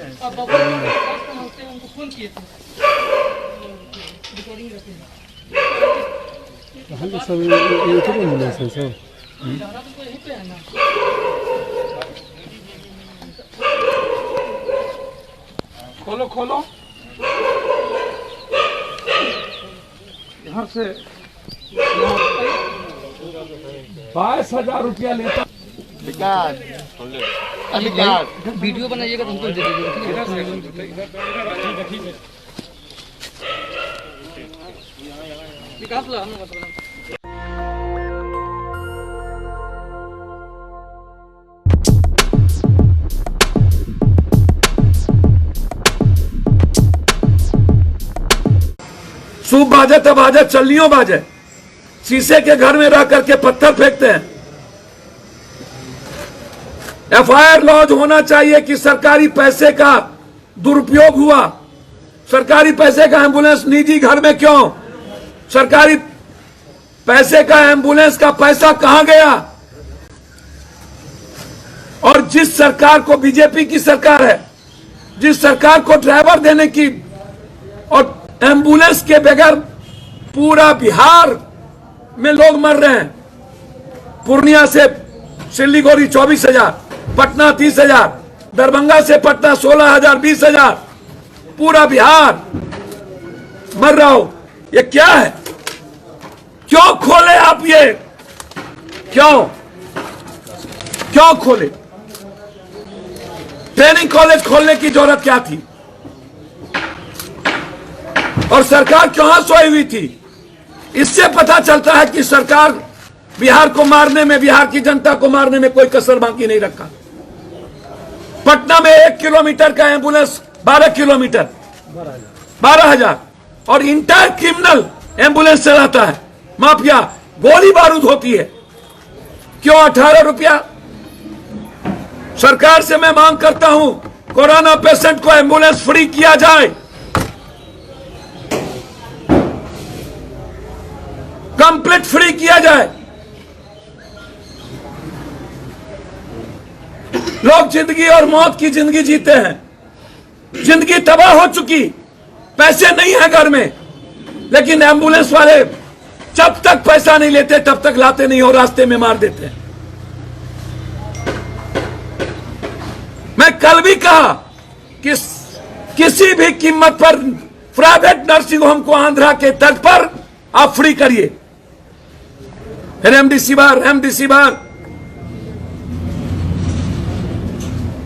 उनको फोन किए थे, रिकॉर्डिंग रखते हैं। हम तो सब ये तो एम्बुलेंस है सब। यहीं पे है ना। खोलो खोलो, यहाँ से 22,000 रुपया लेता। वीडियो बनाइएगा तो हमको दे दीजिएगा। विकास ला हमें बता। सूप बाजे तब बाजे, चलनियों बाजे। शीशे के घर में रह करके पत्थर फेंकते हैं। एफआईआर लॉन्च होना चाहिए कि सरकारी पैसे का दुरुपयोग हुआ। सरकारी पैसे का एम्बुलेंस निजी घर में क्यों? सरकारी पैसे का एम्बुलेंस का पैसा कहां गया? और जिस सरकार को, बीजेपी की सरकार है, जिस सरकार को ड्राइवर देने की और एम्बुलेंस के बगैर पूरा बिहार में लोग मर रहे हैं। पूर्णिया से सिलीगुड़ी 24,000, पटना 30,000, दरभंगा से पटना 16,000, 20,000, पूरा बिहार मर रहा हो। ये क्या है? क्यों खोले आप ये? क्यों खोले? ट्रेनिंग कॉलेज खोलने की जरूरत क्या थी? और सरकार कहां सोई हुई थी? इससे पता चलता है कि सरकार बिहार को मारने में, बिहार की जनता को मारने में कोई कसर बाकी नहीं रखा। पटना में 1 किलोमीटर का एम्बुलेंस 12 किलोमीटर, 12,000, और इंटायर क्रिमिनल एम्बुलेंस चलाता है, माफिया, गोली बारूद होती है। क्यों 18 रुपया? सरकार से मैं मांग करता हूं, कोरोना पेशेंट को एम्बुलेंस फ्री किया जाए, कंप्लीट फ्री किया जाए। लोग जिंदगी और मौत की जिंदगी जीते हैं, जिंदगी तबाह हो चुकी, पैसे नहीं है घर में, लेकिन एम्बुलेंस वाले जब तक पैसा नहीं लेते तब तक लाते नहीं और रास्ते में मार देते हैं। मैं कल भी कहा कि किसी भी कीमत पर प्राइवेट नर्सिंग होम को आंध्रा के तट पर आप फ्री करिए। रेमडेसिविर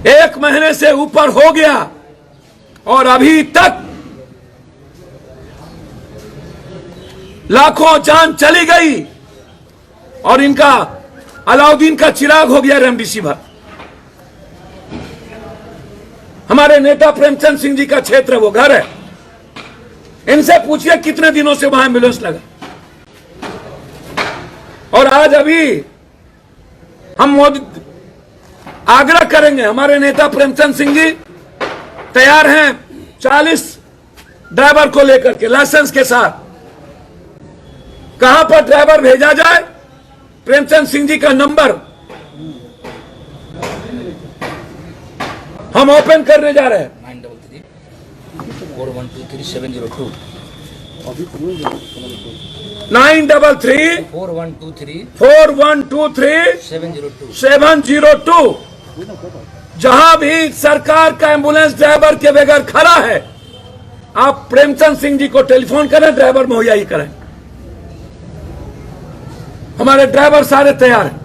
1 महीने से ऊपर हो गया और अभी तक लाखों जान चली गई और इनका अलाउद्दीन का चिराग हो गया रेमडेसिविर। हमारे नेता प्रेमचंद सिंह जी का क्षेत्र है, वो घर है, इनसे पूछिए कितने दिनों से वहां एम्बुलेंस लगा। और आज अभी हम मोदी आग्रह करेंगे, हमारे नेता प्रेमचंद सिंह जी तैयार हैं 40 ड्राइवर को लेकर के लाइसेंस के साथ। कहां पर ड्राइवर भेजा जाए? प्रेमचंद सिंह जी का नंबर हम ओपन करने जा रहे हैं। 934123 702 जहां भी सरकार का एम्बुलेंस ड्राइवर के बगैर खड़ा है, आप प्रेमचंद सिंह जी को टेलीफोन करें, ड्राइवर मुहैया ही करें। हमारे ड्राइवर सारे तैयार हैं।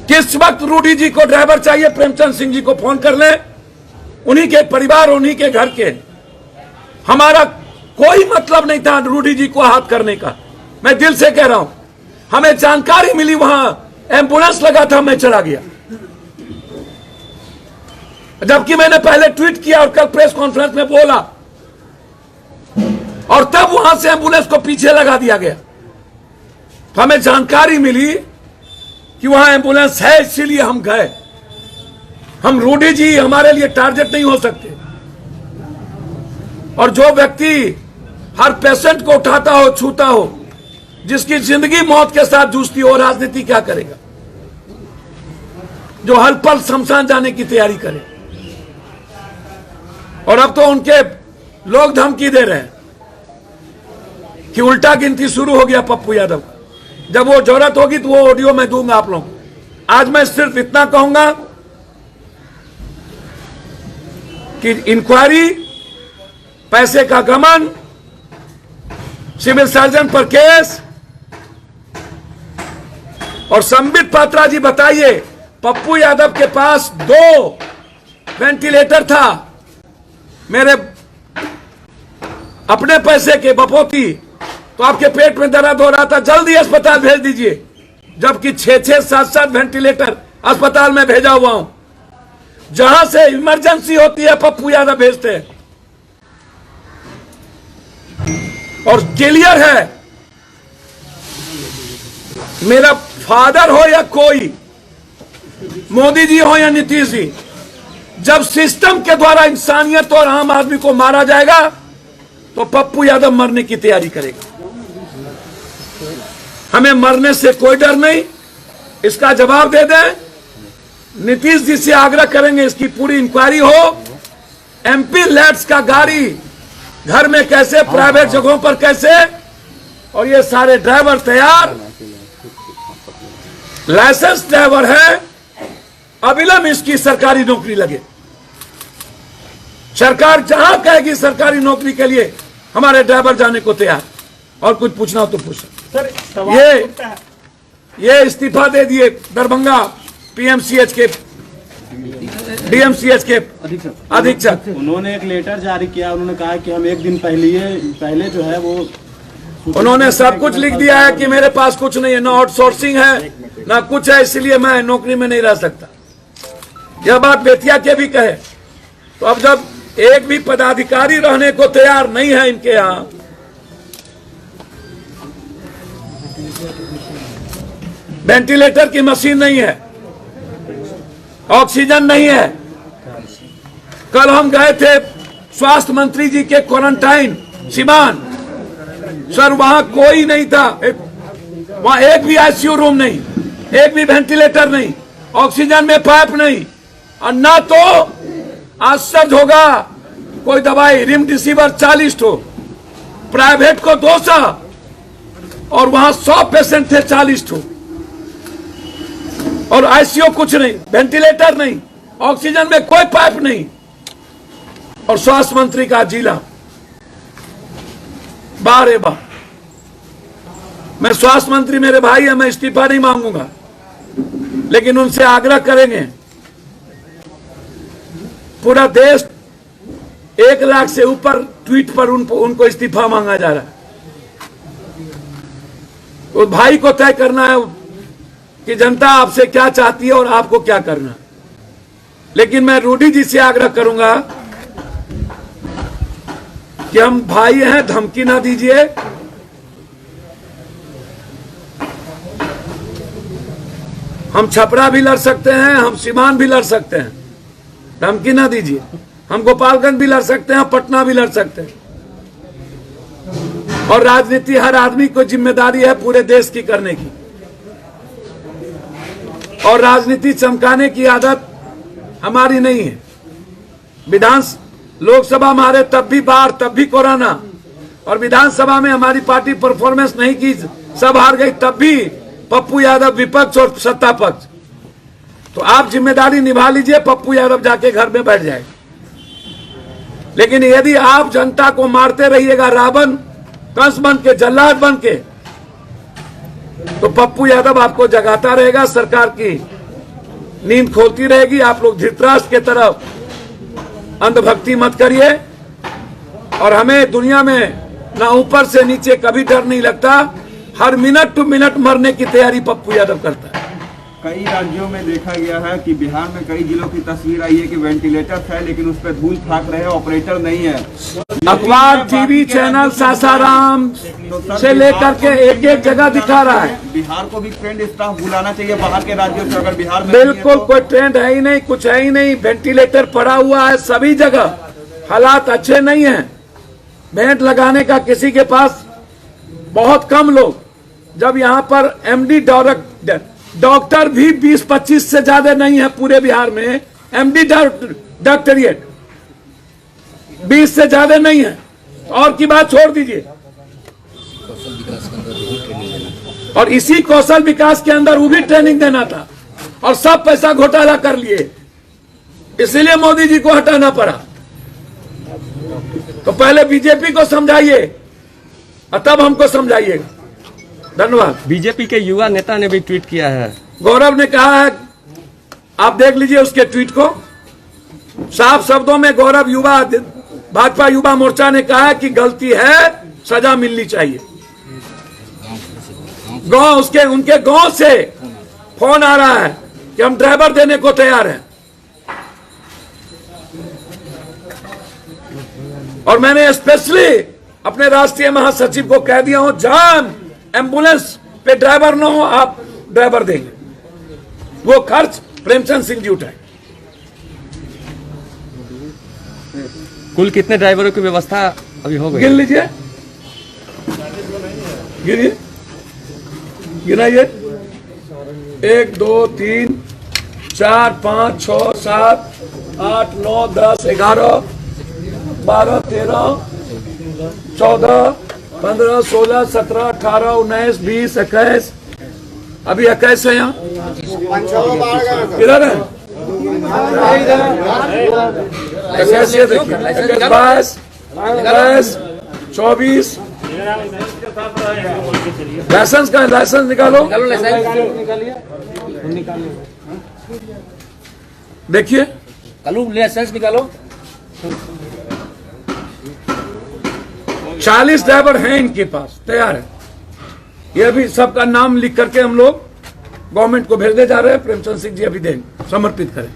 किस वक्त रूडी जी को ड्राइवर चाहिए, प्रेमचंद सिंह जी को फोन कर लें, उन्हीं के परिवार, उन्हीं के घर के। हमारा कोई मतलब नहीं था रूडी जी को हाथ करने का, मैं दिल से कह रहा हूं। हमें जानकारी मिली वहां एम्बुलेंस लगा था, मैं चला गया, जबकि मैंने पहले ट्वीट किया और कल प्रेस कॉन्फ्रेंस में बोला, और तब वहां से एम्बुलेंस को पीछे लगा दिया गया। तो हमें जानकारी मिली कि वहां एम्बुलेंस है, इसीलिए हम गए। हम रूडी जी हमारे लिए टारगेट नहीं हो सकते। और जो व्यक्ति हर पेशेंट को उठाता हो, छूता हो, जिसकी जिंदगी मौत के साथ जूझती हो, राजनीति क्या करेगा? जो हर पल शमशान जाने की तैयारी करे। और अब तो उनके लोग धमकी दे रहे हैं कि उल्टा गिनती शुरू हो गया पप्पू यादव। जब वो जरूरत होगी तो वो ऑडियो मैं दूंगा आप लोगों को। आज मैं सिर्फ इतना कहूंगा कि इंक्वायरी, पैसे का गमन, सिविल सर्जन पर केस। और संबित पात्रा जी बताइए, पप्पू यादव के पास 2 वेंटिलेटर था, मेरे अपने पैसे के बपोती, तो आपके पेट में दर्द हो रहा था, जल्दी अस्पताल भेज दीजिए। जबकि 6-6, 7-7 वेंटिलेटर अस्पताल में भेजा हुआ हूं। जहां से इमरजेंसी होती है पप्पू यादव भेजते हैं। और क्लियर है, मेरा फादर हो या कोई, मोदी जी हो या नीतीश जी, जब सिस्टम के द्वारा इंसानियत और आम आदमी को मारा जाएगा तो पप्पू यादव मरने की तैयारी करेगा। हमें मरने से कोई डर नहीं, इसका जवाब दे दें। नीतीश जी से आग्रह करेंगे इसकी पूरी इंक्वायरी हो। एमपी लैड्स का गाड़ी घर में कैसे, प्राइवेट जगहों पर कैसे, और ये सारे ड्राइवर तैयार, लाइसेंस ड्राइवर है, अविलंब इसकी सरकारी नौकरी लगे। सरकार जहां कहेगी सरकारी नौकरी के लिए हमारे ड्राइवर जाने को तैयार। और कुछ पूछना हो तो पूछ सर। ये इस्तीफा दे दिए दरभंगा पीएमसीएच के डीएमसीएच के अधीक्षक। उन्होंने एक लेटर जारी किया, उन्होंने कहा कि हम 1 दिन पहले जो है वो, उन्होंने सब कुछ लिख दिया है कि मेरे पास कुछ नहीं है, ना आउटसोर्सिंग है ना कुछ है, इसलिए मैं नौकरी में नहीं रह सकता। यह बात बेतिया के भी कहे। तो अब जब एक भी पदाधिकारी रहने को तैयार नहीं है इनके यहां, वेंटिलेटर की मशीन नहीं है, ऑक्सीजन नहीं है। कल हम गए थे स्वास्थ्य मंत्री जी के क्वारंटाइन सिवान, सर वहां कोई नहीं था, वहां एक भी आईसीयू रूम नहीं, एक भी वेंटिलेटर नहीं, ऑक्सीजन में पाइप नहीं। और ना तो आश्चर्य होगा, कोई दवाई रेमडेसिविर 40 ठो, प्राइवेट को 200, और वहां 100 पेशेंट थे 40 ठो, और आईसीयू कुछ नहीं, वेंटिलेटर नहीं, ऑक्सीजन में कोई पाइप नहीं। और स्वास्थ्य मंत्री का जिला, बारे बार। मैं स्वास्थ्य मंत्री मेरे भाई है, मैं इस्तीफा नहीं मांगूंगा, लेकिन उनसे आग्रह करेंगे। पूरा देश 1 लाख से ऊपर ट्वीट पर उनको इस्तीफा मांगा जा रहा है। तो भाई को तय करना है कि जनता आपसे क्या चाहती है और आपको क्या करना है। लेकिन मैं रूडी जी से आग्रह करूंगा कि हम भाई हैं, धमकी ना दीजिए। हम छपरा भी लड़ सकते हैं, हम सीवान भी लड़ सकते हैं, धमकी ना दीजिए। हम गोपालगंज भी लड़ सकते हैं, पटना भी लड़ सकते हैं। और राजनीति हर आदमी को जिम्मेदारी है पूरे देश की करने की, और राजनीति चमकाने की आदत हमारी नहीं है। लोकसभा में हारे तब भी बाढ़, तब भी कोरोना, और विधानसभा में हमारी पार्टी परफॉर्मेंस नहीं की, सब हार गई, तब भी पप्पू यादव विपक्ष और सत्ता पक्ष। तो आप जिम्मेदारी निभा लीजिए, पप्पू यादव जाके घर में बैठ जाए। लेकिन यदि आप जनता को मारते रहिएगा रावण कंस बन के, जल्लाद बन के, तो पप्पू यादव आपको जगाता रहेगा, सरकार की नींद खोलती रहेगी। आप लोग धृतराष्ट्र के तरफ अंधभक्ति मत करिए। और हमें दुनिया में ना ऊपर से नीचे कभी डर नहीं लगता, हर मिनट टू मिनट मरने की तैयारी पप्पू यादव करता है। कई राज्यों में देखा गया है कि बिहार में कई जिलों की तस्वीर आई है कि वेंटिलेटर है लेकिन उस पर धूल फाक रहे, ऑपरेटर नहीं है। अखबार, टीवी चैनल सासाराम से लेकर के एक एक जगह दिखा रहा है। बिहार को भी ट्रेंड स्टाफ बुलाना चाहिए बाहर के राज्यों से, अगर बिहार में बिल्कुल कोई ट्रेंड है ही नहीं, कुछ है ही नहीं। वेंटिलेटर पड़ा हुआ है सभी जगह, हालात अच्छे नहीं है। बेड लगाने का किसी के पास बहुत कम लोग। जब यहाँ पर एमडी डॉक्टर भी 20-25 से ज्यादा नहीं है पूरे बिहार में। एमडी डॉक्टरेट 20 से ज्यादा नहीं है। और की बात छोड़ दीजिए। और इसी कौशल विकास के अंदर वो भी ट्रेनिंग देना था और सब पैसा घोटाला कर लिए, इसलिए मोदी जी को हटाना पड़ा। तो पहले बीजेपी को समझाइए और तब हमको समझाइएगा। धन्यवाद। बीजेपी के युवा नेता ने भी ट्वीट किया है। गौरव ने कहा है, आप देख लीजिए उसके ट्वीट को, साफ शब्दों में गौरव युवा भाजपा युवा मोर्चा ने कहा है कि गलती है, सजा मिलनी चाहिए। गांव उनके गांव से फोन आ रहा है कि हम ड्राइवर देने को तैयार हैं। और मैंने स्पेशली अपने राष्ट्रीय महासचिव को कह दिया हूं, जहां एम्बुलेंस पे ड्राइवर ना हो आप ड्राइवर देंगे, वो खर्च प्रेमचंद सिंह जी उठाए। कुल कितने ड्राइवरों की व्यवस्था अभी हो गई? गिन लीजिए, गिनिए, गिनाइए। 1 2 3 4 5 6 7 8 9 10 11 12 13 14 15 16 17 18 19 20 21, अभी 21 है यहाँ। किधर है? 21 ये देखिए, 22 23 24। लाइसेंस का है? लाइसेंस निकालो, देखिए, लाइसेंस निकालो। 40 ड्राइवर हैं इनके पास, तैयार है। ये भी सबका नाम लिख करके हम लोग गवर्नमेंट को भेजने जा रहे हैं। प्रेमचंद सिंह जी अभी देंगे, समर्पित करें।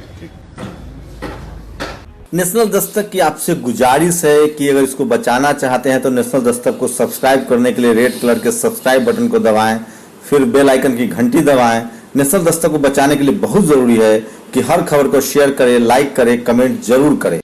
नेशनल दस्तक की आपसे गुजारिश है कि अगर इसको बचाना चाहते हैं तो नेशनल दस्तक को सब्सक्राइब करने के लिए रेड कलर के सब्सक्राइब बटन को दबाएं, फिर बेल आइकन की घंटी दबाएं। नेशनल दस्तक को बचाने के लिए बहुत जरूरी है कि हर खबर को शेयर करें, लाइक करें, कमेंट जरूर करें।